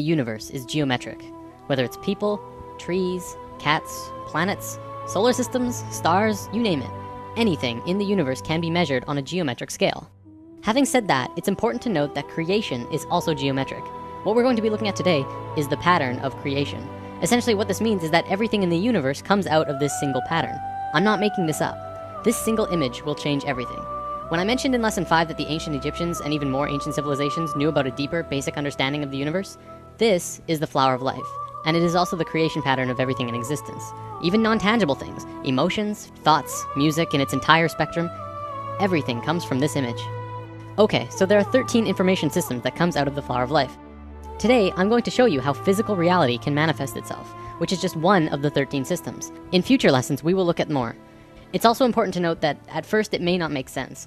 The universe is geometric. Whether it's people, trees, cats, planets, solar systems, stars, you name it. Anything in the universe can be measured on a geometric scale. Having said that, it's important to note that creation is also geometric. What we're going to be looking at today is the pattern of creation. Essentially what this means is that everything in the universe comes out of this single pattern. I'm not making this up. This single image will change everything. When I mentioned in lesson 5 that the ancient Egyptians and even more ancient civilizations knew about a deeper, basic understanding of the universe, this is the flower of life, and it is also the creation pattern of everything in existence. Even non-tangible things, emotions, thoughts, music in its entire spectrum, everything comes from this image. Okay, so there are 13 information systems that comes out of the flower of life. Today, I'm going to show you how physical reality can manifest itself, which is just one of the 13 systems. In future lessons, we will look at more. It's also important to note that at first it may not make sense.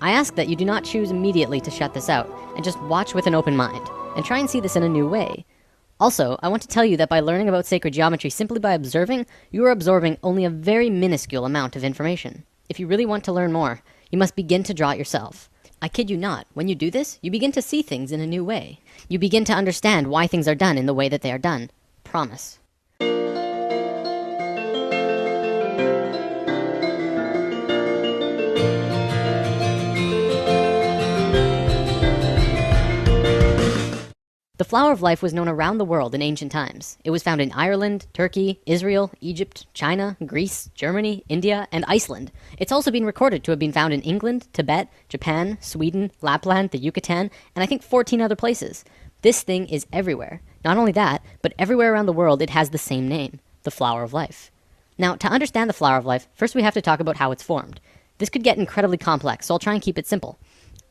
I ask that you do not choose immediately to shut this out, and just watch with an open mind, and try and see this in a new way. Also, I want to tell you that by learning about sacred geometry simply by observing, you are absorbing only a very minuscule amount of information. If you really want to learn more, you must begin to draw it yourself. I kid you not, when you do this, you begin to see things in a new way. You begin to understand why things are done in the way that they are done. Promise. The flower of life was known around the world in ancient times. It was found in Ireland, Turkey, Israel, Egypt, China, Greece, Germany, India, and Iceland. It's also been recorded to have been found in England, Tibet, Japan, Sweden, Lapland, the Yucatan, and I think 14 other places. This thing is everywhere. Not only that, but everywhere around the world it has the same name, the flower of life. Now, to understand the flower of life, first we have to talk about how it's formed. This could get incredibly complex, so I'll try and keep it simple.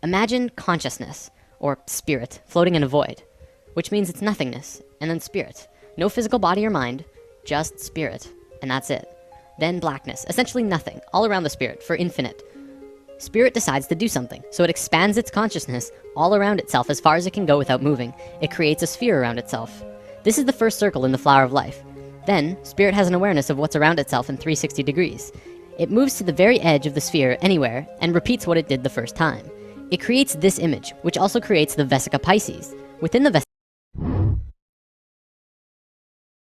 Imagine consciousness, or spirit, floating in a void, which means it's nothingness, and then spirit. No physical body or mind, just spirit, and that's it. Then blackness, essentially nothing, all around the spirit, for infinite. Spirit decides to do something, so it expands its consciousness all around itself as far as it can go without moving. It creates a sphere around itself. This is the first circle in the flower of life. Then, spirit has an awareness of what's around itself in 360 degrees. It moves to the very edge of the sphere anywhere, and repeats what it did the first time. It creates this image, which also creates the Vesica Piscis. Within the